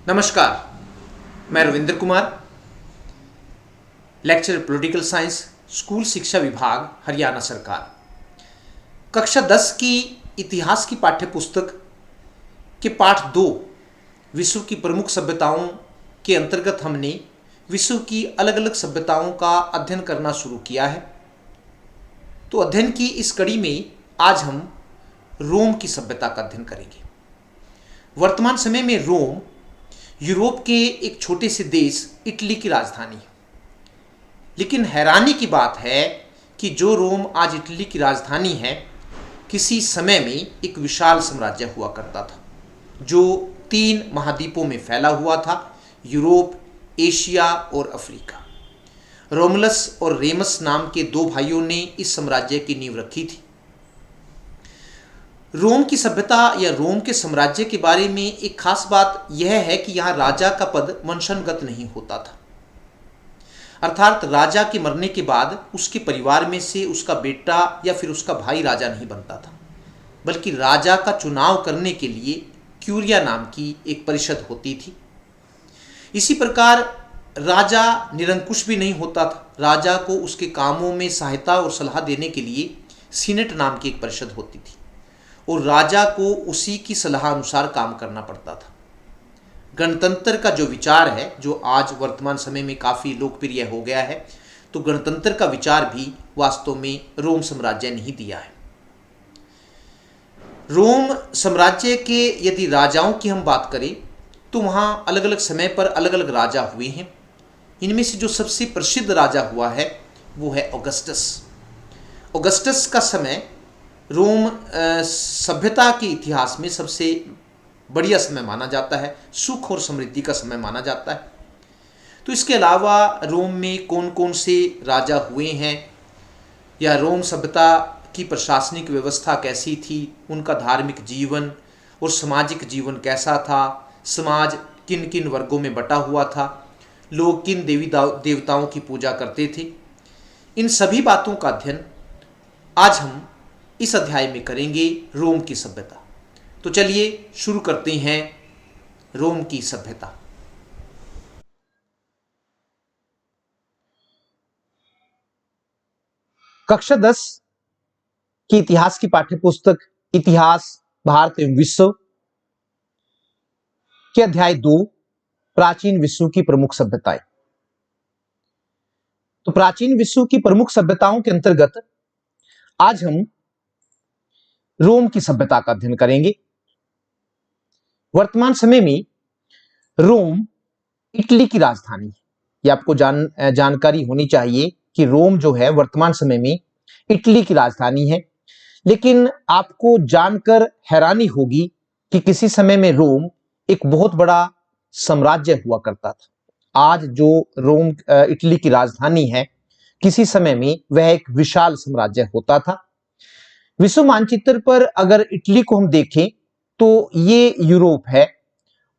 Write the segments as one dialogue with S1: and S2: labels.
S1: नमस्कार। मैं Ravindra Kumar, lecturer political science, school शिक्षा विभाग, हरियाणा सरकार। कक्षा 10 की इतिहास की पाठ्य पुस्तक के पाठ 2 विश्व की प्रमुख सभ्यताओं के अंतर्गत हमने विश्व की अलग अलग सभ्यताओं का अध्ययन करना शुरू किया है। तो अध्ययन की इस कड़ी में आज हम रोम की सभ्यता का अध्ययन करेंगे। वर्तमान समय में रोम यूरोप के एक छोटे से देश इटली की राजधानी है। लेकिन हैरानी की बात है कि जो रोम आज इटली की राजधानी है, किसी समय में एक विशाल साम्राज्य हुआ करता था जो 3 महाद्वीपों में फैला हुआ था: यूरोप, एशिया और अफ्रीका। रोमुलस और रेमस नाम के 2 भाइयों ने इस साम्राज्य की नींव रखी थी। रोम की सभ्यता या रोम के साम्राज्य के बारे में एक खास बात यह है कि यहाँ राजा का पद वंशानुगत नहीं होता था, अर्थात राजा के मरने के बाद उसके परिवार में से उसका बेटा या फिर उसका भाई राजा नहीं बनता था, बल्कि राजा का चुनाव करने के लिए क्यूरिया नाम की एक परिषद होती थी। इसी प्रकार राजा निरंकुश भी नहीं होता था। राजा को उसके कामों में सहायता और सलाह देने के लिए सीनेट नाम की एक परिषद होती थी और राजा को उसी की सलाह अनुसार काम करना पड़ता था। गणतंत्र का जो विचार है, जो आज वर्तमान समय में काफ़ी लोकप्रिय हो गया है, तो गणतंत्र का विचार भी वास्तव में रोम साम्राज्य ने ही दिया है। रोम साम्राज्य के यदि राजाओं की हम बात करें तो वहाँ अलग अलग समय पर अलग अलग राजा हुए हैं। इनमें से जो सबसे प्रसिद्ध राजा हुआ है वो है ऑगस्टस। ऑगस्टस का समय रोम सभ्यता के इतिहास में सबसे बढ़िया समय माना जाता है, सुख और समृद्धि का समय माना जाता है। तो इसके अलावा रोम में कौन कौन से राजा हुए हैं, या रोम सभ्यता की प्रशासनिक व्यवस्था कैसी थी, उनका धार्मिक जीवन और सामाजिक जीवन कैसा था, समाज किन किन वर्गों में बटा हुआ था, लोग किन देवी देवताओं की पूजा करते थे, इन सभी बातों का अध्ययन आज हम इस अध्याय में करेंगे, रोम की सभ्यता। तो चलिए शुरू करते हैं रोम की सभ्यता। कक्षा 10 की इतिहास की पाठ्यपुस्तक इतिहास भारत एवं विश्व के अध्याय 2 प्राचीन विश्व की प्रमुख सभ्यताएं। तो प्राचीन विश्व की प्रमुख सभ्यताओं के अंतर्गत आज हम रोम की सभ्यता का अध्ययन करेंगे। वर्तमान समय में रोम इटली की राजधानी है। ये आपको जानकारी होनी चाहिए कि रोम जो है वर्तमान समय में इटली की राजधानी है। लेकिन आपको जानकर हैरानी होगी कि किसी समय में रोम एक बहुत बड़ा साम्राज्य हुआ करता था। आज जो रोम इटली की राजधानी है, किसी समय में वह एक विशाल साम्राज्य होता था। विश्व मानचित्र पर अगर इटली को हम देखें तो ये यूरोप है,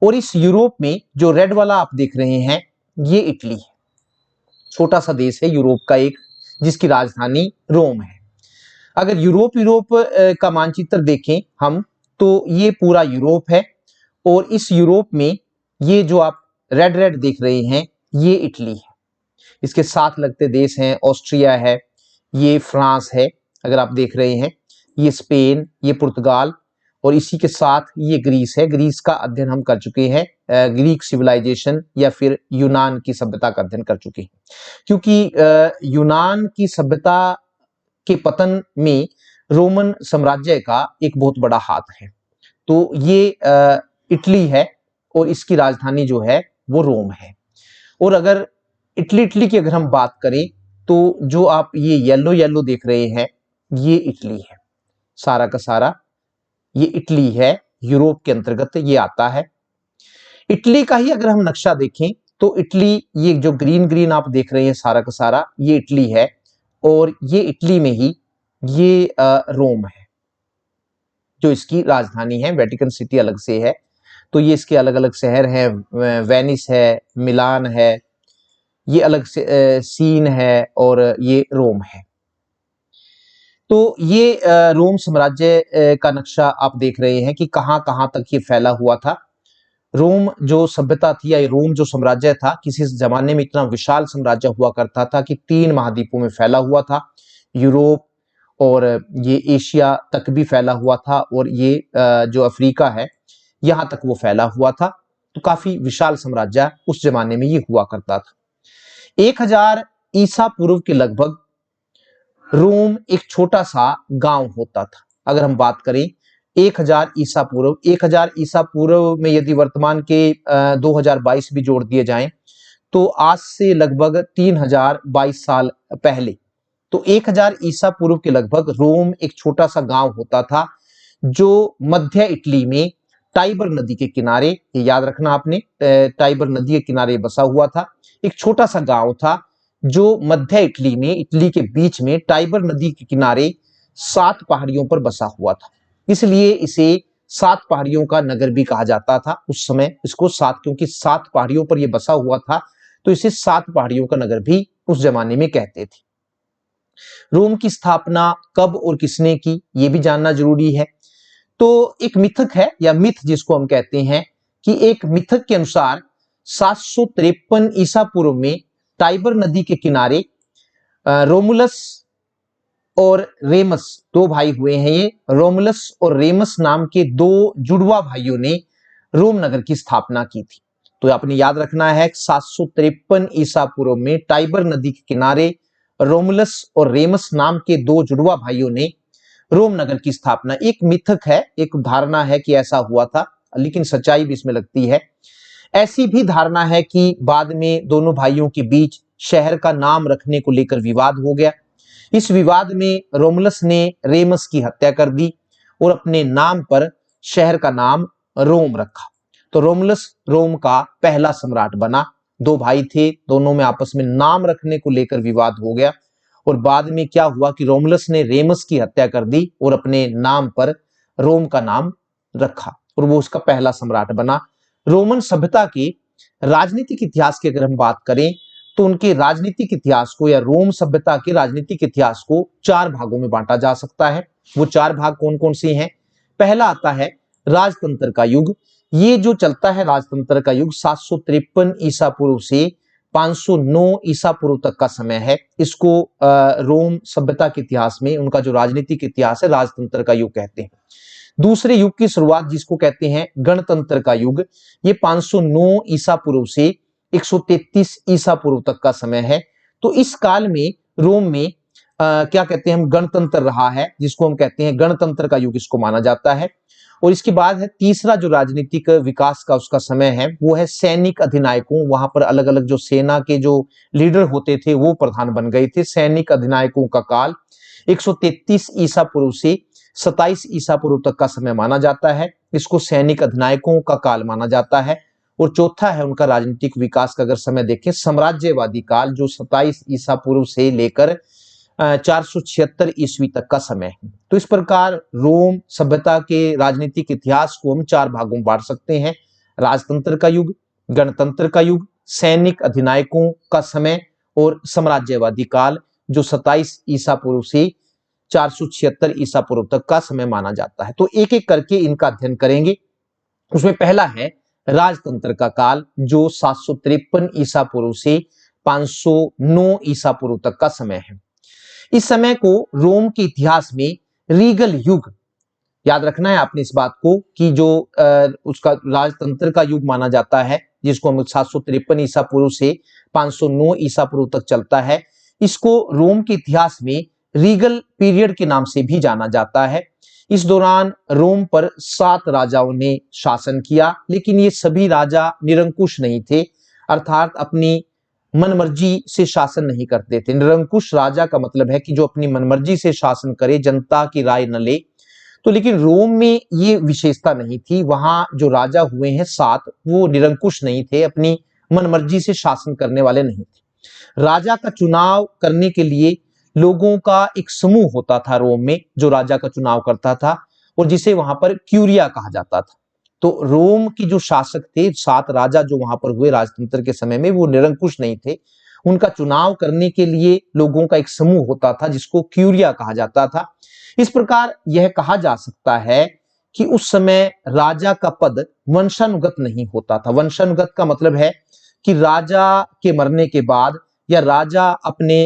S1: और इस यूरोप में जो रेड वाला आप देख रहे हैं ये इटली है। छोटा सा देश है यूरोप का एक, जिसकी राजधानी रोम है। अगर यूरोप का मानचित्र देखें हम तो ये पूरा यूरोप है, और इस यूरोप में ये जो आप रेड रेड देख रहे हैं ये इटली है। इसके साथ लगते देश हैं ऑस्ट्रिया है, ये फ्रांस है, अगर आप देख रहे हैं ये स्पेन, ये पुर्तगाल, और इसी के साथ ये ग्रीस है। ग्रीस का अध्ययन हम कर चुके हैं, ग्रीक सिविलाइजेशन या फिर यूनान की सभ्यता का अध्ययन कर चुके हैं, क्योंकि यूनान की सभ्यता के पतन में रोमन साम्राज्य का एक बहुत बड़ा हाथ है। तो ये इटली है और इसकी राजधानी जो है वो रोम है। और अगर इटली की अगर हम बात करें तो जो आप ये येलो येलो देख रहे हैं ये इटली है, सारा का सारा ये इटली है, यूरोप के अंतर्गत ये आता है। इटली का ही अगर हम नक्शा देखें तो इटली, ये जो ग्रीन ग्रीन आप देख रहे हैं सारा का सारा ये इटली है, और ये इटली में ही ये रोम है जो इसकी राजधानी है। वेटिकन सिटी अलग से है, तो ये इसके अलग अलग शहर हैं, वेनिस है, मिलान है, ये अलग से सीन है, और ये रोम है। तो ये रोम साम्राज्य का नक्शा आप देख रहे हैं कि कहां कहां तक ये फैला हुआ था। रोम जो सभ्यता थी या रोम जो साम्राज्य था, किसी जमाने में इतना विशाल साम्राज्य हुआ करता था कि 3 महाद्वीपों में फैला हुआ था। यूरोप और ये एशिया तक भी फैला हुआ था, और ये जो अफ्रीका है यहां तक वो फैला हुआ था। तो काफी विशाल साम्राज्य उस जमाने में ये हुआ करता था। 1000 ईसा पूर्व के लगभग रोम एक छोटा सा गांव होता था। अगर हम बात करें 1000 ईसा पूर्व, 1000 ईसा पूर्व में यदि वर्तमान के 2022 भी जोड़ दिए जाएं तो आज से लगभग 3022 साल पहले, तो 1000 ईसा पूर्व के लगभग रोम एक छोटा सा गांव होता था जो मध्य इटली में टाइबर नदी के किनारे, ये याद रखना आपने, टाइबर नदी के किनारे बसा हुआ था। एक छोटा सा गांव था जो मध्य इटली में, इटली के बीच में टाइबर नदी के किनारे 7 पहाड़ियों पर बसा हुआ था। इसलिए इसे 7 पहाड़ियों का नगर भी कहा जाता था उस समय। इसको 7, क्योंकि 7 पहाड़ियों पर यह बसा हुआ था तो इसे 7 पहाड़ियों का नगर भी उस जमाने में कहते थे। रोम की स्थापना कब और किसने की, यह भी जानना जरूरी है। तो एक मिथक है या मिथ जिसको हम कहते हैं, कि एक मिथक के अनुसार 753 ईसा पूर्व में टाइबर नदी के किनारे रोमुलस और रेमस, 2 भाई हुए हैं ये, रोमुलस और रेमस नाम के 2 जुड़वा भाइयों ने रोम नगर की स्थापना की थी। तो आपने याद रखना है 753 ईसा पूर्व में टाइबर नदी के किनारे रोमुलस और रेमस नाम के 2 जुड़वा भाइयों ने रोम नगर की स्थापना। एक मिथक है, एक धारणा है कि ऐसा हुआ था, लेकिन सच्चाई भी इसमें लगती है। ऐसी भी धारणा है कि बाद में दोनों भाइयों के बीच शहर का नाम रखने को लेकर विवाद हो गया। इस विवाद में रोमुलस ने रेमस की हत्या कर दी और अपने नाम पर शहर का नाम रोम रखा। तो रोमुलस रोम का पहला सम्राट बना। 2 भाई थे, दोनों में आपस में नाम रखने को लेकर विवाद हो गया, और बाद में क्या हुआ कि रोमुलस ने रेमस की हत्या कर दी और अपने नाम पर रोम का नाम रखा, और वो उसका पहला सम्राट बना। रोमन सभ्यता के राजनीतिक इतिहास की अगर हम बात करें तो उनके राजनीतिक इतिहास को, या रोम सभ्यता के राजनीतिक इतिहास को 4 भागों में बांटा जा सकता है। वो 4 भाग कौन कौन से हैं? पहला आता है राजतंत्र का युग। ये जो चलता है राजतंत्र का युग 753 ईसा पूर्व से 509 ईसा पूर्व तक का समय है। इसको रोम सभ्यता के इतिहास में उनका जो राजनीतिक इतिहास है राजतंत्र का युग कहते हैं। दूसरे युग की शुरुआत जिसको कहते हैं गणतंत्र का युग, ये 509 ईसा पूर्व से 133 ईसा पूर्व तक का समय है। तो इस काल में रोम में क्या कहते हैं हम, गणतंत्र रहा है, जिसको हम कहते हैं गणतंत्र का युग इसको माना जाता है। और इसके बाद है तीसरा जो राजनीतिक विकास का उसका समय है, वो है सैनिक अधिनायकों। वहां पर अलग अलग जो सेना के जो लीडर होते थे वो प्रधान बन गए थे। सैनिक अधिनायकों का काल 133 ईसा पूर्व से 27 ईसा पूर्व तक का समय माना जाता है। इसको सैनिक अधिनायकों का काल माना जाता है। और चौथा है उनका राजनीतिक विकास का अगर समय देखें, साम्राज्यवादी काल, जो 27 ईसा पूर्व से लेकर 476 ईस्वी तक का समय है। तो इस प्रकार रोम सभ्यता के राजनीतिक इतिहास को हम 4 भागों में बांट सकते हैं: राजतंत्र का युग, गणतंत्र का युग, सैनिक अधिनायकों का समय, और साम्राज्यवादी काल जो 27 ईसा पूर्व से 476 ईसा पूर्व तक का समय माना जाता है। तो एक एक करके इनका अध्ययन करेंगे। उसमें पहला है राजतंत्र का काल, जो 753 ईसा पूर्व से 509 ईसा पूर्व तक का समय है। इस समय को रोम के इतिहास में रीगल युग, याद रखना है आपने इस बात को, कि जो उसका राजतंत्र का युग माना जाता है, जिसको हम 753 ईसा पूर्व से 509 ईसा पूर्व तक चलता है, इसको रोम के इतिहास में रीगल पीरियड के नाम से भी जाना जाता है। इस दौरान रोम पर 7 राजाओं ने शासन किया, लेकिन ये सभी राजा निरंकुश नहीं थे, अर्थात अपनी मनमर्जी से शासन नहीं करते थे। निरंकुश राजा का मतलब है कि जो अपनी मनमर्जी से शासन करे, जनता की राय न ले। तो लेकिन रोम में ये विशेषता नहीं थी। वहां जो राजा हुए हैं 7, वो निरंकुश नहीं थे, अपनी मनमर्जी से शासन करने वाले नहीं थे। राजा का चुनाव करने के लिए लोगों का एक समूह होता था रोम में, जो राजा का चुनाव करता था, और जिसे वहां पर क्यूरिया कहा जाता था। तो रोम की जो शासक थे, 7 राजा जो वहां पर हुए राजतंत्र के समय में, वो निरंकुश नहीं थे। उनका चुनाव करने के लिए लोगों का एक समूह होता था जिसको क्यूरिया कहा जाता था। इस प्रकार यह कहा जा सकता है कि उस समय राजा का पद वंशानुगत नहीं होता था। वंशानुगत का मतलब है कि राजा के मरने के बाद या राजा अपने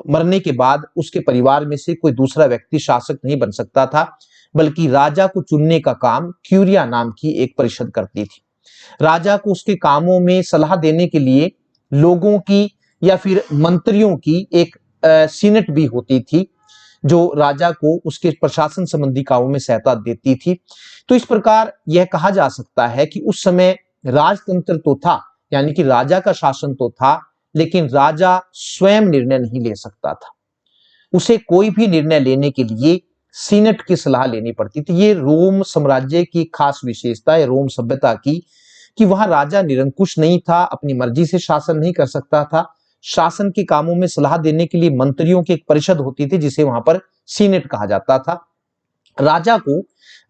S1: मरने के बाद उसके परिवार में से कोई दूसरा व्यक्ति शासक नहीं बन सकता था, बल्कि राजा को चुनने का काम क्यूरिया नाम की एक परिषद करती थी। राजा को उसके कामों में सलाह देने के लिए लोगों की या फिर मंत्रियों की एक सीनेट भी होती थी, जो राजा को उसके प्रशासन संबंधी कामों में सहायता देती थी। तो इस प्रकार यह कहा जा सकता है कि उस समय राजतंत्र तो था, यानी कि राजा का शासन तो था, लेकिन राजा स्वयं निर्णय नहीं ले सकता था। उसे कोई भी निर्णय लेने के लिए सीनेट की सलाह लेनी पड़ती थी। ये रोम साम्राज्य की खास विशेषता है, रोम सभ्यता की, कि वहां राजा निरंकुश नहीं था, अपनी मर्जी से शासन नहीं कर सकता था। शासन के कामों में सलाह देने के लिए मंत्रियों की एक परिषद होती थी, जिसे वहां पर सीनेट कहा जाता था। राजा को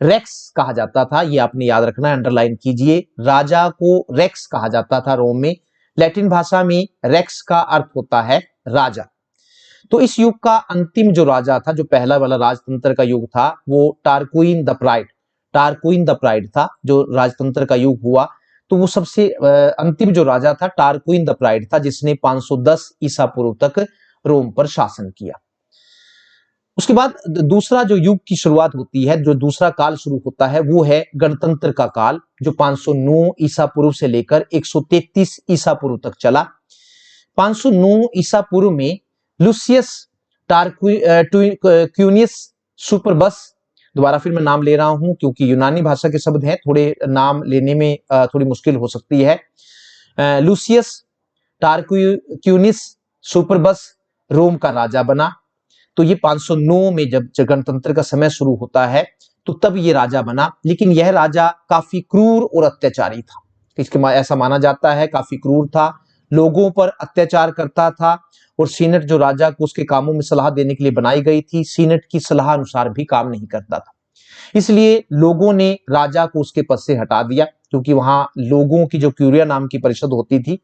S1: रेक्स कहा जाता था, ये आपने याद रखना है, अंडरलाइन कीजिए। राजा को रेक्स कहा जाता था रोम में। लैटिन भाषा में रेक्स का अर्थ होता है राजा। तो इस युग का अंतिम जो राजा था, जो पहला वाला राजतंत्र का युग था, वो टारक्विन द प्राइड था, जो राजतंत्र का युग हुआ। तो वो सबसे अंतिम जो राजा था टारक्विन द प्राइड था, जिसने 510 ईसा पूर्व तक रोम पर शासन किया। उसके बाद दूसरा जो युग की शुरुआत होती है, जो दूसरा काल शुरू होता है, वो है गणतंत्र का काल, जो 509 ईसा पूर्व से लेकर 133 ईसा पूर्व तक चला। 509 ईसा पूर्व में लुसियस टारक्विनियस सुपरबस, दोबारा फिर मैं नाम ले रहा हूं क्योंकि यूनानी भाषा के शब्द हैं, थोड़े नाम लेने में थोड़ी मुश्किल हो सकती है। लुसियस टारक्विनियस सुपरबस रोम का राजा बना। तो ये 509 में जब गणतंत्र का समय शुरू होता है, तो तब ये राजा बना। लेकिन यह राजा काफी क्रूर और अत्याचारी था। इसके ऐसा माना जाता है काफी क्रूर था, लोगों पर अत्याचार करता था, और सीनेट जो राजा को उसके कामों में सलाह देने के लिए बनाई गई थी, सीनेट की सलाह अनुसार भी काम नहीं करता था। इसलिए लोगों ने राजा को उसके पद से हटा दिया, क्योंकि वहां लोगों की जो क्यूरिया नाम की परिषद होती थी,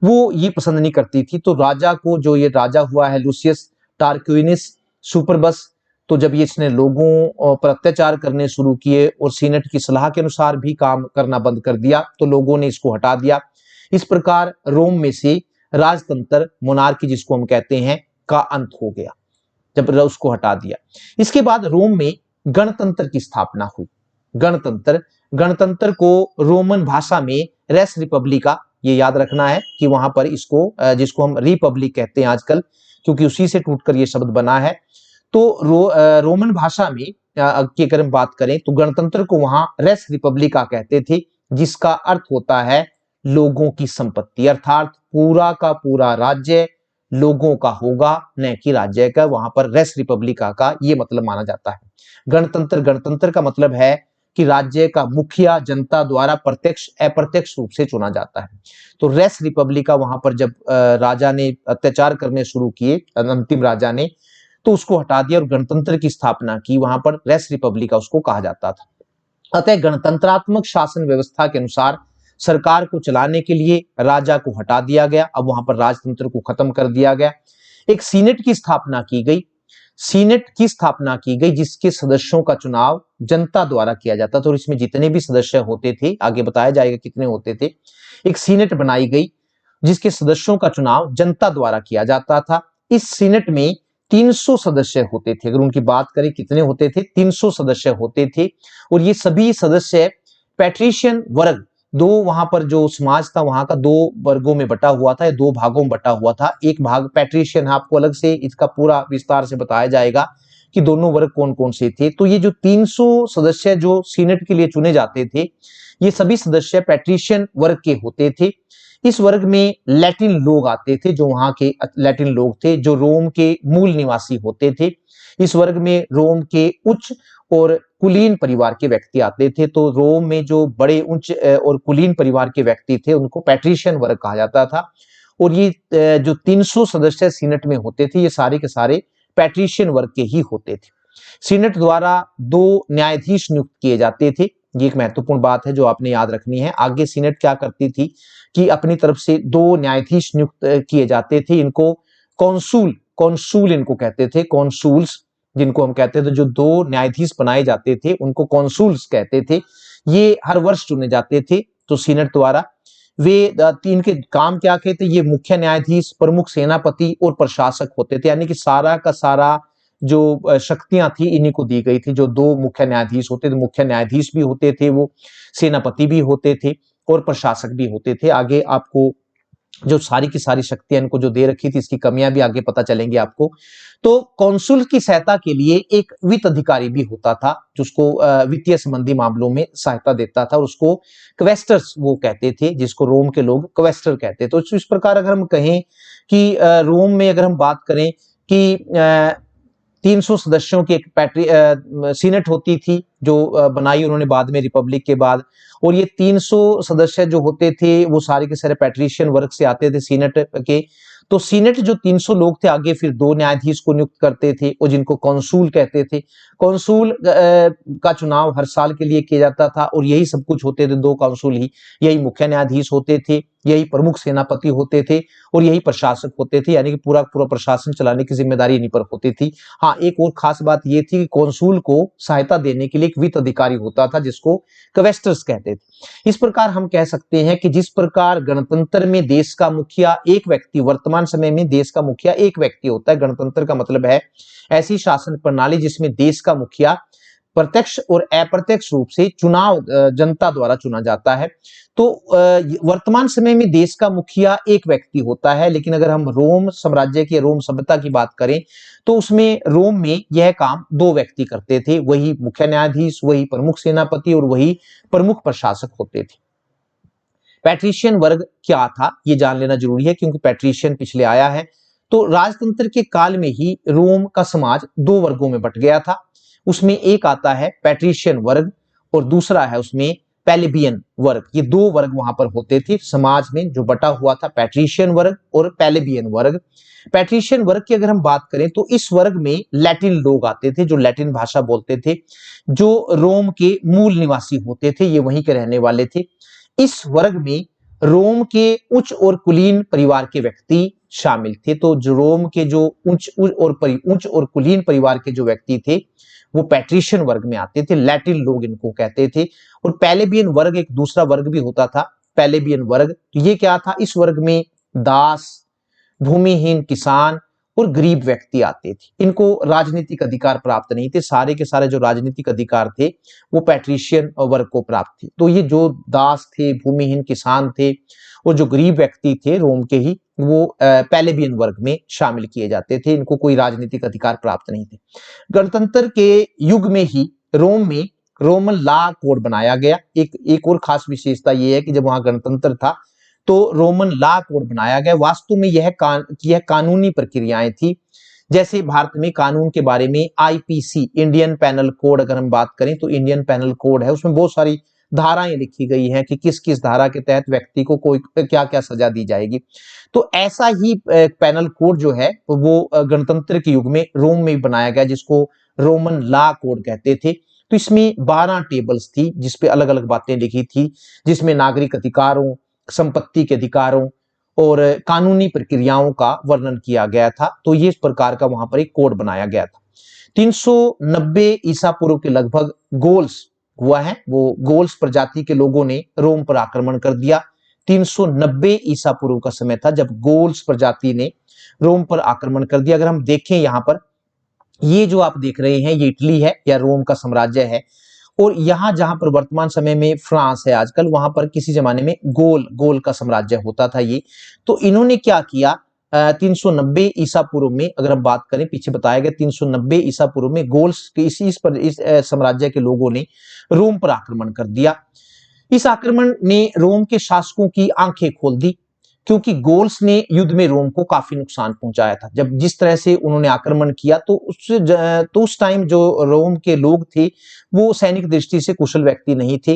S1: वो ये पसंद नहीं करती थी। तो राजा को, जो ये राजा हुआ है लुसियस टारक्विनियस सुपरबस, तो जब ये इसने लोगों पर अत्याचार करने शुरू किए और सीनेट की सलाह के अनुसार भी काम करना बंद कर दिया, तो लोगों ने इसको हटा दिया। इस प्रकार रोम में से राजतंत्र, मोनार्की जिसको हम कहते हैं, का अंत हो गया जब उसको हटा दिया। इसके बाद रोम में गणतंत्र की स्थापना हुई। गणतंत्र को रोमन भाषा में रेस रिपब्लिका, ये याद रखना है कि वहां पर इसको, जिसको हम रिपब्लिक कहते हैं आजकल, क्योंकि उसी से टूटकर ये शब्द बना है। तो रोमन भाषा में की अगर हम बात करें, तो गणतंत्र को वहां रेस रिपब्लिका कहते थे, जिसका अर्थ होता है लोगों की संपत्ति, अर्थात पूरा का पूरा राज्य लोगों का होगा, न कि राज्य का। वहां पर रेस रिपब्लिका का ये मतलब माना जाता है। गणतंत्र का मतलब है कि राज्य का मुखिया जनता द्वारा प्रत्यक्ष अप्रत्यक्ष रूप से चुना जाता है। तो रेस रिपब्लिका वहां पर जब राजा ने अत्याचार करने शुरू किए, अंतिम राजा ने, तो उसको हटा दिया और गणतंत्र की स्थापना की। वहां पर रेस रिपब्लिका उसको कहा जाता था। अतः गणतंत्रात्मक शासन व्यवस्था के अनुसार सरकार को चलाने के लिए राजा को हटा दिया गया। अब वहां पर राजतंत्र को खत्म कर दिया गया। एक सीनेट की स्थापना की गई, जिसके सदस्यों का चुनाव जनता द्वारा किया जाता था, और इसमें जितने भी सदस्य होते थे, आगे बताया जाएगा कितने होते थे। एक सीनेट बनाई गई जिसके सदस्यों का चुनाव जनता द्वारा किया जाता था। इस सीनेट में 300 सदस्य होते थे। अगर उनकी बात करें कितने होते थे, 300 सदस्य होते थे। और ये सभी सदस्य पैट्रिशियन वर्ग, दो वहां पर जो समाज था वहां का दो वर्गों में बटा हुआ था, या दो भागों में बटा हुआ था। एक भाग पैट्रिशियन, आपको अलग से इसका पूरा विस्तार से बताया जाएगा कि दोनों वर्ग कौन कौन से थे। तो ये जो 300 सदस्य जो सीनेट के लिए चुने जाते थे, ये सभी सदस्य पैट्रिशियन वर्ग के होते थे। इस वर्ग में लैटिन लोग आते थे, जो वहां के लैटिन लोग थे, जो रोम के मूल निवासी होते थे। इस वर्ग में रोम के उच्च और कुलीन परिवार के व्यक्ति आते थे। तो रोम में जो बड़े उच्च और कुलीन परिवार के व्यक्ति थे, उनको पैट्रिशियन वर्ग कहा जाता था। और ये जो 300 सदस्य सीनेट में होते थे, ये सारे के सारे पैट्रिशियन वर्ग के ही होते थे। सीनेट द्वारा 2 न्यायाधीश नियुक्त किए जाते थे। ये एक महत्वपूर्ण बात है जो आपने याद रखनी है। आगे सीनेट क्या करती थी कि अपनी तरफ से 2 न्यायाधीश नियुक्त किए जाते थे। इनको कॉन्सूल इनको कहते थे, कॉन्सूल्स, जिनको हम कहते थे, जो 2 न्यायाधीश बनाए जाते थे उनको कॉन्सुल्स कहते थे। ये हर वर्ष चुने जाते थे तो सीनेट द्वारा। वे तीन के काम क्या कहते, ये मुख्य न्यायाधीश, प्रमुख सेनापति और प्रशासक होते थे, यानी कि सारा का सारा जो शक्तियां थी इन्हीं को दी गई थी। जो 2 मुख्य न्यायाधीश होते थे, मुख्य न्यायाधीश भी होते थे, वो सेनापति भी होते थे और प्रशासक भी होते थे। आगे आपको जो सारी की सारी शक्तियां इनको जो दे रखी थी, इसकी कमियां भी आगे पता चलेंगी आपको। तो कौंसुल की सहायता के लिए एक वित्त अधिकारी भी होता था, जिसको वित्तीय संबंधी मामलों में सहायता देता था, और उसको क्वेस्टर्स वो कहते थे, जिसको रोम के लोग क्वेस्टर कहते थे। तो इस प्रकार अगर हम कहें कि रोम में अगर हम बात करें कि 300 सदस्यों की एक सीनेट होती थी, जो बनाई उन्होंने बाद में रिपब्लिक के बाद, और ये 300 सदस्य जो होते थे वो सारे के सारे पैट्रिशियन वर्ग से आते थे सीनेट के। तो सीनेट जो 300 लोग थे, आगे फिर 2 न्यायाधीश को नियुक्त करते थे और जिनको कौंसूल कहते थे। कौंसूल का चुनाव हर साल के लिए किया जाता था और यही सब कुछ होते थे, 2 कौंसूल ही, यही मुख्य न्यायाधीश होते थे, यही प्रमुख सेनापति होते थे और यही प्रशासक होते थे, यानी कि पूरा पूरा प्रशासन चलाने की जिम्मेदारी इन्हीं पर होती थी। हाँ, एक और खास बात ये थी कि कौंसूल को सहायता देने के लिए एक वित्त अधिकारी होता था, जिसको क्वेस्टर्स कहते थे। इस प्रकार हम कह सकते हैं कि जिस प्रकार गणतंत्र में देश का मुखिया एक व्यक्ति, वर्तमान समय में देश का मुखिया एक व्यक्ति होता है, गणतंत्र का मतलब है ऐसी शासन प्रणाली जिसमें देश का मुखिया प्रत्यक्ष और अप्रत्यक्ष रूप से चुनाव जनता द्वारा चुना जाता है। तो वर्तमान समय में देश का मुखिया एक व्यक्ति होता है, लेकिन अगर हम रोम साम्राज्य की, रोम सभ्यता की बात करें तो उसमें रोम में यह काम 2 व्यक्ति करते थे, वही मुख्य न्यायाधीश, वही प्रमुख सेनापति और वही प्रमुख प्रशासक होते थे। पैट्रिशियन वर्ग क्या था ये जान लेना जरूरी है, क्योंकि पैट्रिशियन पिछले आया है। तो राजतंत्र के काल में ही रोम का समाज 2 वर्गों में बट गया था। उसमें एक आता है पैट्रिशियन वर्ग और दूसरा है उसमें प्लेबियन वर्ग। ये 2 वर्ग वहां पर होते थे समाज में, जो बटा हुआ था, पैट्रिशियन वर्ग और प्लेबियन वर्ग। पैट्रिशियन वर्ग की अगर हम बात करें तो इस वर्ग में लैटिन लोग आते थे, जो लैटिन भाषा बोलते थे, जो रोम के मूल निवासी होते थे, ये वहीं के रहने वाले थे। इस वर्ग में रोम के उच्च और कुलीन परिवार के व्यक्ति शामिल थे। तो जो रोम के जो उच्च और कुलीन परिवार के जो व्यक्ति थे वो पैट्रिशियन वर्ग में आते थे, लैटिन लोग इनको कहते थे। और प्लेबियन वर्ग एक दूसरा वर्ग भी होता था, प्लेबियन वर्ग। तो ये क्या था, इस वर्ग में दास, भूमिहीन किसान और गरीब व्यक्ति आते थे। इनको राजनीतिक अधिकार प्राप्त नहीं थे, सारे के सारे जो राजनीतिक अधिकार थे वो पैट्रिशियन वर्ग को प्राप्त थे। तो ये जो दास थे, भूमिहीन किसान थे और जो गरीब व्यक्ति थे रोम के ही, वो प्लेबियन वर्ग में शामिल किए जाते थे, इनको कोई राजनीतिक अधिकार प्राप्त नहीं थे। गणतंत्र के युग में ही रोम में रोमन लॉ कोड बनाया गया। एक और खास विशेषता यह है कि जब वहां गणतंत्र था तो रोमन लॉ कोड बनाया गया। वास्तव में यह कानूनी प्रक्रियाएं थी। जैसे भारत में कानून के बारे में आईपीसी, इंडियन पैनल कोड, अगर हम बात करें तो इंडियन पैनल कोड है, उसमें बहुत सारी धाराएं लिखी गई हैं कि किस किस धारा के तहत व्यक्ति को कोई क्या क्या सजा दी जाएगी। तो ऐसा ही पैनल कोड जो है वो गणतंत्र के युग में रोम में बनाया गया, जिसको रोमन लॉ कोड कहते थे। तो इसमें 12 टेबल्स थी जिसपे अलग अलग बातें लिखी थी, जिसमें नागरिक अधिकारों, संपत्ति के अधिकारों और कानूनी प्रक्रियाओं का वर्णन किया गया था। तो ये इस प्रकार का वहां पर एक कोड बनाया गया था। 390 ईसा पूर्व के लगभग गोल्स हुआ है, वो गोल्स प्रजाति के लोगों ने रोम पर आक्रमण कर दिया। 390 ईसा पूर्व का समय था जब गोल्स प्रजाति ने रोम पर आक्रमण कर दिया। अगर हम देखें यहाँ पर, ये जो आप देख रहे हैं ये इटली है या रोम का साम्राज्य है, और यहां जहां पर वर्तमान समय में फ्रांस है आजकल, वहां पर किसी जमाने में गोल का साम्राज्य होता था ये। तो इन्होंने क्या किया, 390 ईसा पूर्व में अगर हम बात करें, पीछे बताया गया 390 ईसा पूर्व में गोल्स के इस साम्राज्य के लोगों ने रोम पर आक्रमण कर दिया। इस आक्रमण ने रोम के शासकों की आंखें खोल दी, क्योंकि गोल्स ने युद्ध में रोम को काफी नुकसान पहुंचाया था। जब जिस तरह से उन्होंने आक्रमण किया तो उस टाइम जो रोम के लोग थे वो सैनिक दृष्टि से कुशल व्यक्ति नहीं थे।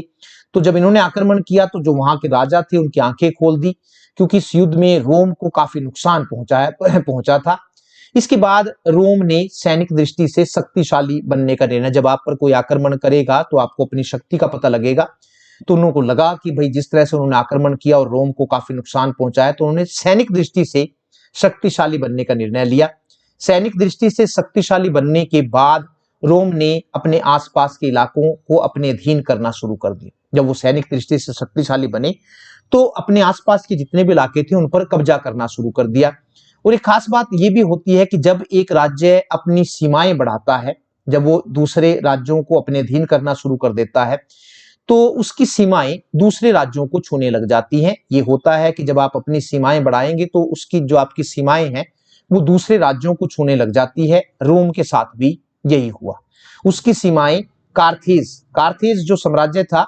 S1: तो जब इन्होंने आक्रमण किया तो जो वहां के राजा थे उनकी आंखें खोल दी, क्योंकि इस युद्ध में रोम को काफी नुकसान पहुंचा था। इसके बाद रोम ने सैनिक दृष्टि से शक्तिशाली बनने का निर्णय, जब आप पर कोई आक्रमण करेगा तो आपको अपनी शक्ति का पता लगेगा। तो उन्होंने को लगा कि भाई जिस तरह से उन्होंने आक्रमण किया और रोम को काफी नुकसान पहुंचाया, तो उन्होंने सैनिक दृष्टि से शक्तिशाली बनने का निर्णय लिया। सैनिक दृष्टि से शक्तिशाली बनने के बाद रोम ने अपने आसपास के इलाकों को अपने अधीन करना शुरू कर दिया। जब वो सैनिक दृष्टि से शक्तिशाली बने तो अपने आसपास के जितने भी इलाके थे उन पर कब्जा करना शुरू कर दिया। और एक खास बात यह भी होती है कि जब एक राज्य अपनी सीमाएं बढ़ाता है, जब वो दूसरे राज्यों को अपने अधीन करना शुरू कर देता है, तो उसकी सीमाएं दूसरे राज्यों को छूने लग जाती हैं। ये होता है कि जब आप अपनी सीमाएं बढ़ाएंगे तो उसकी जो आपकी सीमाएं हैं वो दूसरे राज्यों को छूने लग जाती है। रोम के साथ भी यही हुआ। उसकी सीमाएं कार्थेज जो साम्राज्य था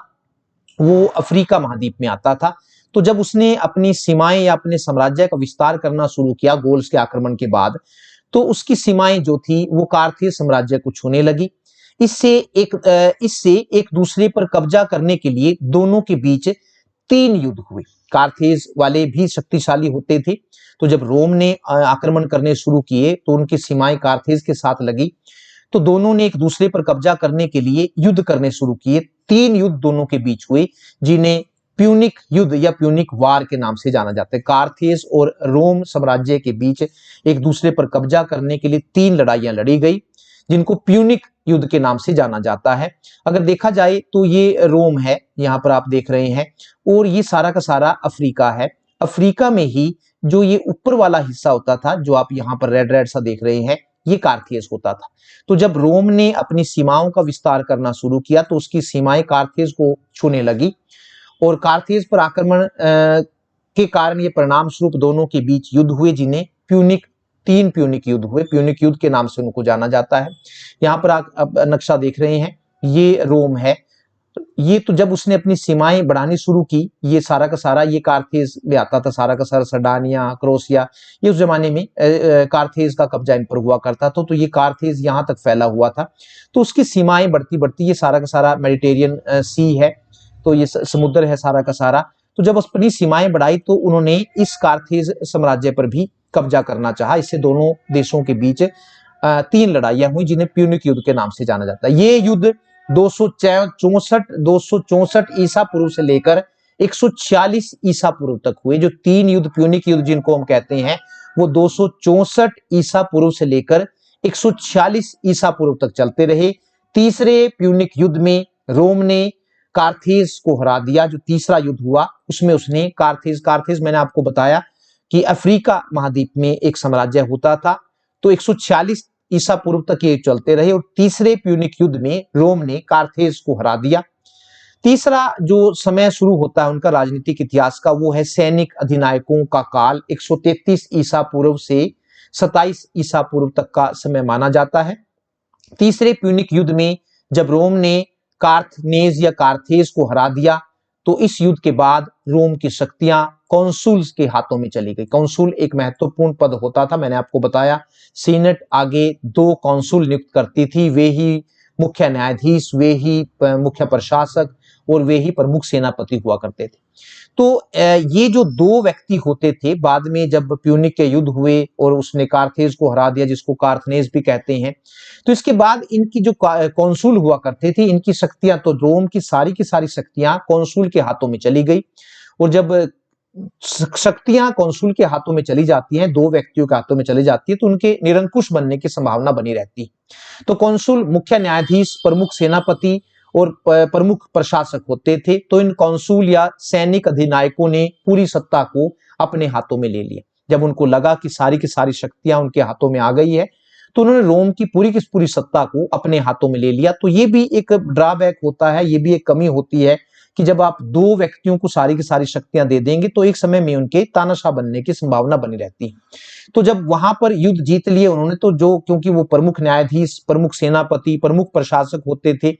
S1: वो अफ्रीका महाद्वीप में आता था। तो जब उसने अपनी सीमाएं या अपने साम्राज्य का विस्तार करना शुरू किया गोल्स के आक्रमण के बाद, तो उसकी सीमाएं जो थी वो कार्थेज साम्राज्य को छूने लगी। इससे एक दूसरे पर कब्जा करने के लिए दोनों के बीच 3 युद्ध हुए। कार्थेज वाले भी शक्तिशाली होते थे, तो जब रोम ने आक्रमण करने शुरू किए तो उनकी सीमाएं कार्थेज के साथ लगी, तो दोनों ने एक दूसरे पर कब्जा करने के लिए युद्ध करने शुरू किए। 3 युद्ध दोनों के बीच हुए जिन्हें प्यूनिक युद्ध या प्यूनिक वार के नाम से जाना जाता है। कार्थेज और रोम साम्राज्य के बीच एक दूसरे पर कब्जा करने के लिए 3 लड़ाइयां लड़ी गई जिनको प्यूनिक युद्ध के नाम से जाना जाता है। अगर देखा जाए तो ये रोम है, यहाँ पर आप देख रहे हैं, और ये सारा का सारा अफ्रीका है। अफ्रीका में ही जो ये ऊपर वाला हिस्सा होता था जो आप यहाँ पर रेड रेड सा देख रहे हैं, ये कार्थेज होता था। तो जब रोम ने अपनी सीमाओं का विस्तार करना शुरू किया तो उसकी सीमाएं कार्थेज को छूने लगी और कार्थेज पर आक्रमण के कारण ये परिणाम स्वरूप दोनों के बीच युद्ध हुए जिन्हें 3 प्यूनिक युद्ध हुए। प्यूनिक युद्ध के नाम से उनको जाना जाता है। यहाँ पर आप नक्शा देख रहे हैं, ये रोम है। ये तो जब उसने अपनी सीमाएं बढ़ानी शुरू की, ये सारा का सारा ये कार्थेज में आता था, सारा का सारा सरडानिया, क्रोसिया, ये उस जमाने में कार्थेज का कब्जा इन पर हुआ करता था। तो ये कार्थेज यहाँ तक फैला हुआ था। तो उसकी सीमाएं बढ़ती बढ़ती ये सारा का सारा मेडिटेरियन सी है, तो ये समुद्र है सारा का सारा। तो जब अपनी सीमाएं बढ़ाई तो उन्होंने इस कार्थेज साम्राज्य पर भी कब्जा करना चाहा। इससे दोनों देशों के बीच 3 लड़ाइयां हुई जिन्हें प्यूनिक युद्ध के नाम से जाना जाता है। ये युद्ध 264 ईसा पूर्व से लेकर 146 ईसा पूर्व तक हुए। जो 3 युद्ध प्यूनिक युद्ध जिनको हम कहते हैं वो 264 ईसा पूर्व से लेकर 146 ईसा पूर्व तक चलते रहे। तीसरे प्यूनिक युद्ध में रोम ने कार्थेज को हरा दिया। जो तीसरा युद्ध हुआ उसमें उसने कार्थेज मैंने आपको बताया कि अफ्रीका महाद्वीप में एक साम्राज्य होता था। तो 146 ईसा पूर्व तक ये चलते रहे और तीसरे प्यूनिक युद्ध में रोम ने कार्थेज को हरा दिया। तीसरा जो समय शुरू होता है उनका राजनीतिक इतिहास का, वो है सैनिक अधिनायकों का काल। 133 ईसा पूर्व से 27 ईसा पूर्व तक का समय माना जाता है। तीसरे प्यूनिक युद्ध में जब रोम ने कार्थनेज या कार्थेज को हरा दिया तो इस युद्ध के बाद रोम की शक्तियां कॉन्सुल्स के हाथों में चली गई। कॉन्सुल एक महत्वपूर्ण पद होता था, मैंने आपको बताया। सीनेट आगे 2 कॉन्सुल नियुक्त करती थी, वे ही मुख्य न्यायाधीश, वे ही मुख्य प्रशासक और वे ही प्रमुख सेनापति हुआ करते थे। तो ये जो 2 व्यक्ति होते थे, बाद में जब प्यूनिक के युद्ध हुए और उसने कार्थेज को हरा दिया जिसको कार्थनेज भी कहते हैं, तो इसके बाद इनकी जो कॉन्सुल हुआ करते थे, इनकी शक्तियां, तो रोम की सारी शक्तियां कॉन्सुल के हाथों में चली गई। और जब शक्तियां कॉन्सुल के हाथों में चली जाती हैं, 2 व्यक्तियों के हाथों में चली जाती है, तो उनके निरंकुश बनने की संभावना बनी रहती है। तो कॉन्सुल मुख्य न्यायाधीश, प्रमुख सेनापति और प्रमुख प्रशासक होते थे। तो इन कॉन्सुल या सैनिक अधिनायकों ने पूरी सत्ता को अपने हाथों में ले लिया। जब उनको लगा कि सारी की सारी शक्तियां उनके हाथों में आ गई है तो उन्होंने रोम की पूरी सत्ता को अपने हाथों में ले लिया। तो ये भी एक ड्रॉबैक होता है, ये भी एक कमी होती है कि जब आप 2 व्यक्तियों को सारी की सारी शक्तियां दे देंगे तो एक समय में उनके तानाशाह बनने की संभावना बनी रहती है। तो जब वहां पर युद्ध जीत लिए उन्होंने, तो जो क्योंकि वो प्रमुख न्यायाधीश, प्रमुख सेनापति, प्रमुख प्रशासक होते थे,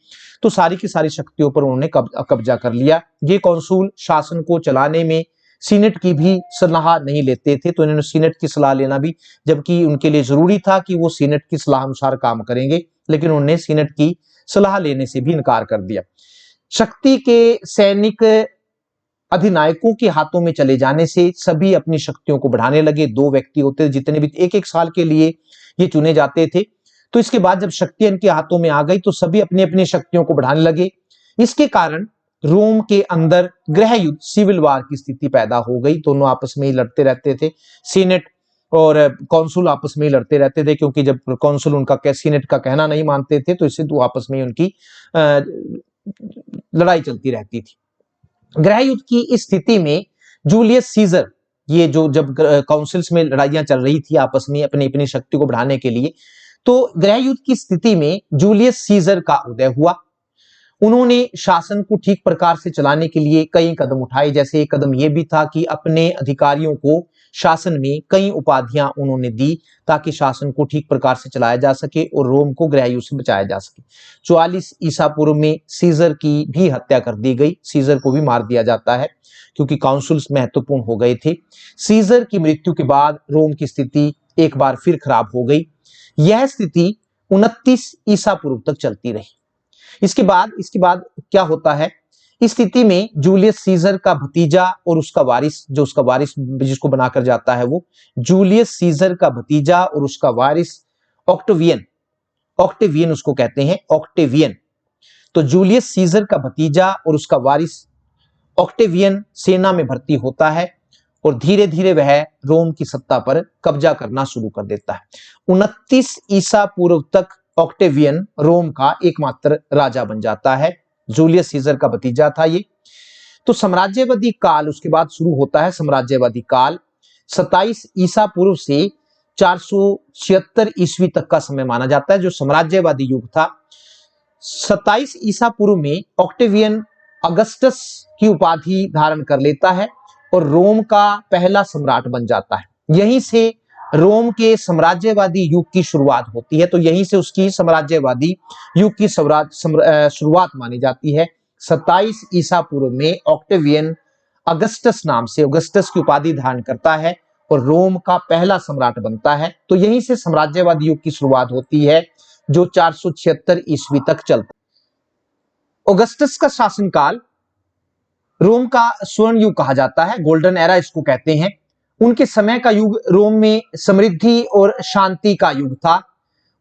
S1: तो सारी की सारी शक्तियों पर उन्होंने कब्जा कर लिया। ये कौंसुल शासन को चलाने में सीनेट की भी सलाह नहीं लेते थे, तो इन्होंने सीनेट की सलाह लेना भी, जबकि उनके लिए जरूरी था कि वो सीनेट की सलाह अनुसार काम करेंगे, लेकिन उन्होंने सीनेट की सलाह लेने से भी इनकार कर दिया। शक्ति के सैनिक अधिनायकों के हाथों में चले जाने से सभी अपनी शक्तियों को बढ़ाने लगे। 2 व्यक्ति होते थे, जितने भी 1-1 साल के लिए ये चुने जाते थे। तो इसके बाद जब शक्तियां इनके हाथों में आ गई तो सभी अपनी अपनी शक्तियों को बढ़ाने लगे। इसके कारण रोम के अंदर गृह युद्ध, सिविल वार की स्थिति पैदा हो गई। दोनों आपस में ही लड़ते रहते थे। सीनेट और कौंसुल आपस में लड़ते रहते थे, क्योंकि जब कौंसुल उनका सीनेट का कहना नहीं मानते थे तो इससे तो आपस में उनकी लड़ाई चलती रहती थी। गृह युद्ध की इस स्थिति में जूलियस सीजर, ये जो जब काउंसिल्स में लड़ाइयां चल रही थी आपस में अपनी अपनी शक्ति को बढ़ाने के लिए, तो गृह युद्ध की स्थिति में जूलियस सीजर का उदय हुआ। उन्होंने शासन को ठीक प्रकार से चलाने के लिए कई कदम उठाए। जैसे एक कदम यह भी था कि अपने अधिकारियों को शासन में कई उपाधियां उन्होंने दी ताकि शासन को ठीक प्रकार से चलाया जा सके और रोम को गृह युद्ध से बचाया जा सके। 44 ईसा पूर्व में सीजर की भी हत्या कर दी गई, सीजर को भी मार दिया जाता है क्योंकि काउंसिल्स महत्वपूर्ण हो गए थे। सीजर की मृत्यु के बाद रोम की स्थिति एक बार फिर खराब हो गई। यह स्थिति 29 ईसा पूर्व तक चलती रही। इसके बाद क्या होता है, इस स्थिति में जूलियस सीजर का भतीजा और उसका वारिस, जो उसका वारिस जिसको बनाकर जाता है, वो जूलियस सीजर का भतीजा और उसका वारिस ऑक्टेवियन उसको कहते हैं, ऑक्टेवियन। तो जूलियस सीजर का भतीजा और उसका वारिस ऑक्टेवियन सेना में भर्ती होता है और धीरे धीरे वह रोम की सत्ता पर कब्जा करना शुरू कर देता है। 29 ईसा पूर्व तक ऑक्टेवियन रोम का एकमात्र राजा बन जाता है। जूलियस सीजर का भतीजा था ये। तो साम्राज्यवादी काल उसके बाद शुरू होता है। साम्राज्यवादी काल 27 ईसा पूर्व से 476 ईस्वी तक का समय माना जाता है, जो साम्राज्यवादी युग था। 27 ईसा पूर्व में ऑक्टेवियन अगस्टस की उपाधि धारण कर लेता है और रोम का पहला सम्राट बन जाता है। यहीं से रोम के साम्राज्यवादी युग की शुरुआत होती है। तो यहीं से उसकी साम्राज्यवादी युग की शुरुआत मानी जाती है। 27 ईसा पूर्व में ऑक्टेवियन अगस्टस नाम से, अगस्टस की उपाधि धारण करता है और रोम का पहला सम्राट बनता है। तो यहीं से साम्राज्यवादी युग की शुरुआत होती है जो 476 ईस्वी तक चलता। ऑगस्टस का शासनकाल रोम का स्वर्ण युग कहा जाता है, गोल्डन एरा इसको कहते हैं। उनके समय का युग रोम में समृद्धि और शांति का युग था।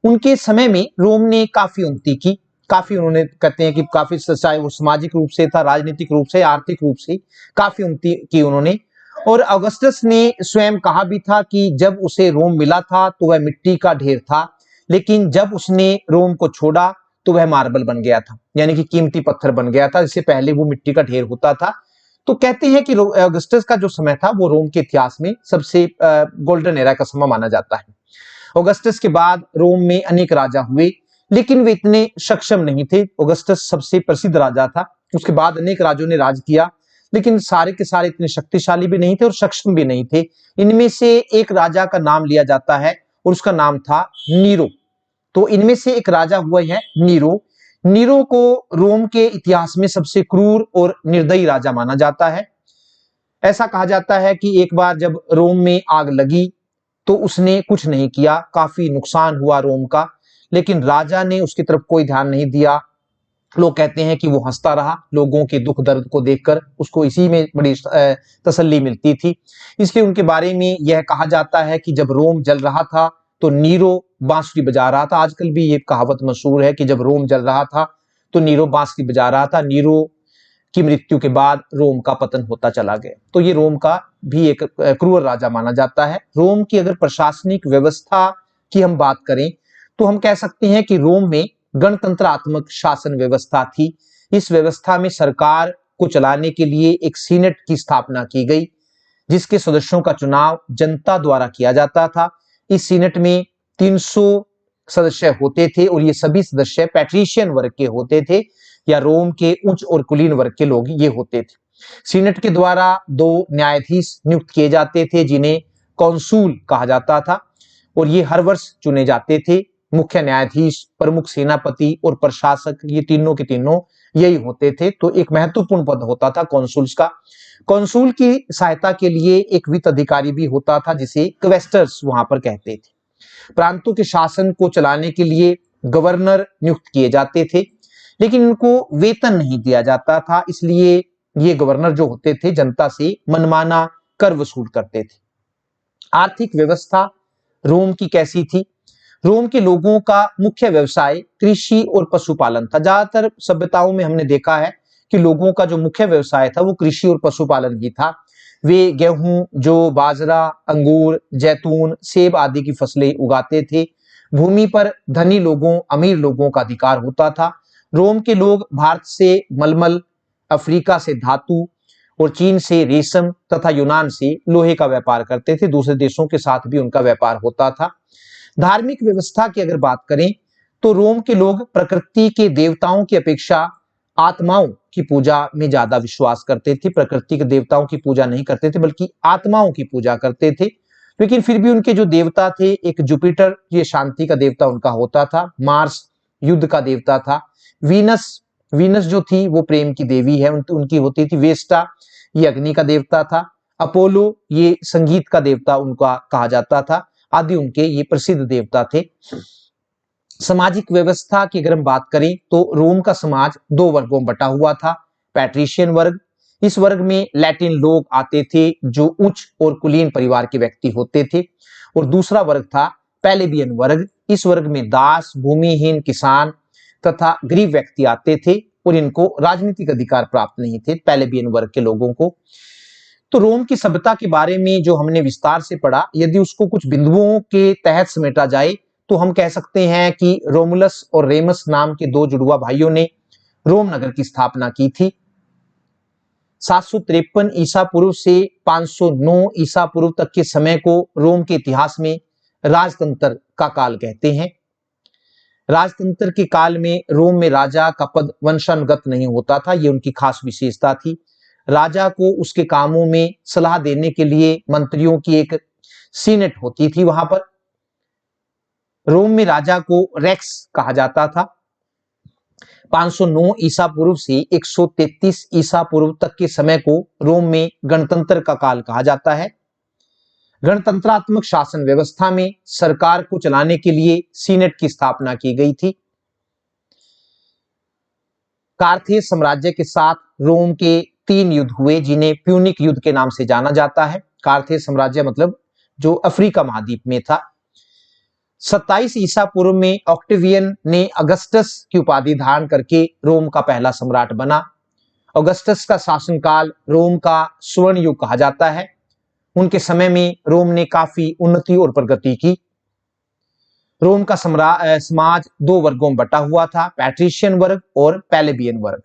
S1: उनके समय में रोम ने काफी उन्नति की, काफी उन्होंने कहते हैं कि काफी, चाहे वो सामाजिक रूप से था, राजनीतिक रूप से, आर्थिक रूप से काफी उन्नति की उन्होंने। और ऑगस्टस ने स्वयं कहा भी था कि जब उसे रोम मिला था तो वह मिट्टी का ढेर था, लेकिन जब उसने रोम को छोड़ा तो वह मार्बल बन गया था, यानी कि कीमती पत्थर बन गया था। इससे पहले वो मिट्टी का ढेर होता था। तो कहते हैं कि ऑगस्टस का जो समय था वो रोम के इतिहास में सबसे गोल्डन एरा का समय माना जाता है। ऑगस्टस के बाद रोम में अनेक राजा हुए, लेकिन वे इतने सक्षम नहीं थे। ऑगस्टस सबसे प्रसिद्ध राजा था। उसके बाद अनेक राजों ने राज किया, लेकिन सारे के सारे इतने शक्तिशाली भी नहीं थे और सक्षम भी नहीं थे। इनमें से एक राजा का नाम लिया जाता है और उसका नाम था नीरो। तो इनमें से एक राजा हुआ है नीरो। नीरो को रोम के इतिहास में सबसे क्रूर और निर्दयी राजा माना जाता है। ऐसा कहा जाता है कि एक बार जब रोम में आग लगी तो उसने कुछ नहीं किया, काफी नुकसान हुआ रोम का, लेकिन राजा ने उसकी तरफ कोई ध्यान नहीं दिया। लोग कहते हैं कि वो हंसता रहा, लोगों के दुख दर्द को देखकर उसको इसी में बड़ी तसल्ली मिलती थी। इसलिए उनके बारे में यह कहा जाता है कि जब रोम जल रहा था तो नीरो बांसुरी बजा रहा था। आजकल भी ये कहावत मशहूर है कि जब रोम जल रहा था तो नीरो बांसुरी बजा रहा था। नीरो की मृत्यु के बाद रोम का पतन होता चला गया। तो ये रोम का भी एक क्रूर राजा माना जाता है। रोम की अगर प्रशासनिक व्यवस्था की हम बात करें तो हम कह सकते हैं कि रोम में गणतंत्रात्मक शासन व्यवस्था थी। इस व्यवस्था में सरकार को चलाने के लिए एक सीनेट की स्थापना की गई, जिसके सदस्यों का चुनाव जनता द्वारा किया जाता था। इस सीनेट में 300 सदस्य होते थे और ये सभी सदस्य पैट्रिशियन वर्ग के होते थे, या रोम के उच्च और कुलीन वर्ग के लोग ये होते थे। सीनेट के द्वारा 2 न्यायाधीश नियुक्त किए जाते थे जिन्हें कौंसूल कहा जाता था, और ये हर वर्ष चुने जाते थे। मुख्य न्यायाधीश, प्रमुख सेनापति और प्रशासक, ये तीनों के तीनों यही होते थे। तो एक महत्वपूर्ण पद होता था कौंसुल्स का। कौंसुल की सहायता के लिए एक वित्त अधिकारी भी होता था जिसे क्वेस्टर्स वहां पर कहते थे। प्रांतों के शासन को चलाने के लिए गवर्नर नियुक्त किए जाते थे, लेकिन इनको वेतन नहीं दिया जाता था, इसलिए ये गवर्नर जो होते थे जनता से मनमाना कर वसूल करते थे। आर्थिक व्यवस्था रोम की कैसी थी? रोम के लोगों का मुख्य व्यवसाय कृषि और पशुपालन था। ज्यादातर सभ्यताओं में हमने देखा है कि लोगों का जो मुख्य व्यवसाय था वो कृषि और पशुपालन ही था। वे गेहूं, जौ, बाजरा, अंगूर, जैतून, सेब आदि की फसलें उगाते थे। भूमि पर धनी लोगों, अमीर लोगों का अधिकार होता था। रोम के लोग भारत से मलमल, अफ्रीका से धातु और चीन से रेशम तथा यूनान से लोहे का व्यापार करते थे। दूसरे देशों के साथ भी उनका व्यापार होता था। धार्मिक व्यवस्था की अगर बात करें तो रोम के लोग प्रकृति के देवताओं की अपेक्षा आत्माओं की पूजा में ज्यादा विश्वास करते थे। प्रकृति के देवताओं की पूजा नहीं करते थे बल्कि आत्माओं की पूजा करते थे। लेकिन फिर भी उनके जो देवता थे, एक जुपिटर, ये शांति का देवता उनका होता था। मार्स युद्ध का देवता था। वीनस वीनस जो थी वो प्रेम की देवी है, उनकी होती थी। वेस्टा ये अग्नि का देवता था। अपोलो ये संगीत का देवता उनका कहा जाता था। आदि उनके ये प्रसिद्ध देवता थे। सामाजिक व्यवस्था की अगर हम बात करें तो रोम का समाज दो वर्गों में बटा हुआ था। पैट्रिशियन वर्ग, इस वर्ग में लैटिन लोग आते थे जो उच्च और कुलीन परिवार के व्यक्ति होते थे। और दूसरा वर्ग था प्लेबियन वर्ग। इस वर्ग में दास, भूमिहीन किसान तथा गरीब व्यक्ति आते थे और इनको राजनीतिक अधिकार प्राप्त नहीं थे, प्लेबियन वर्ग के लोगों को। तो रोम की सभ्यता के बारे में जो हमने विस्तार से पढ़ा, यदि उसको कुछ बिंदुओं के तहत समेटा जाए तो हम कह सकते हैं कि रोमुलस और रेमस नाम के दो जुड़वा भाइयों ने रोम नगर की स्थापना की थी। 753 ईसा पूर्व से 509 ईसा पूर्व तक के समय को रोम के इतिहास में राजतंत्र का काल कहते हैं। राजतंत्र के काल में रोम में राजा का पद वंशानुगत नहीं होता था, यह उनकी खास विशेषता थी। राजा को उसके कामों में सलाह देने के लिए मंत्रियों की एक सीनेट होती थी। वहां पर रोम में राजा को रेक्स कहा जाता था। 509 ईसा पूर्व से 133 ईसा पूर्व तक के समय को रोम में गणतंत्र का काल कहा जाता है। गणतंत्रात्मक शासन व्यवस्था में सरकार को चलाने के लिए सीनेट की स्थापना की गई थी। कार्थेज साम्राज्य के साथ रोम के 3 युद्ध हुए जिन्हें प्यूनिक युद्ध के नाम से जाना जाता है। कार्थेज साम्राज्य मतलब जो अफ्रीका महाद्वीप में था। 27 ईसा पूर्व में ऑक्टेवियन ने अगस्टस की उपाधि धारण करके रोम का पहला सम्राट बना। अगस्टस का शासनकाल रोम का स्वर्ण युग कहा जाता है। उनके समय में रोम ने काफी उन्नति और प्रगति की। रोम का समाज दो वर्गों में बटा हुआ था, पैट्रिशियन वर्ग और प्लेबियन वर्ग।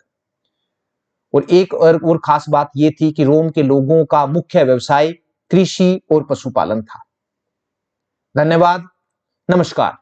S1: और एक और खास बात यह थी कि रोम के लोगों का मुख्य व्यवसाय कृषि और पशुपालन था। धन्यवाद, नमस्कार।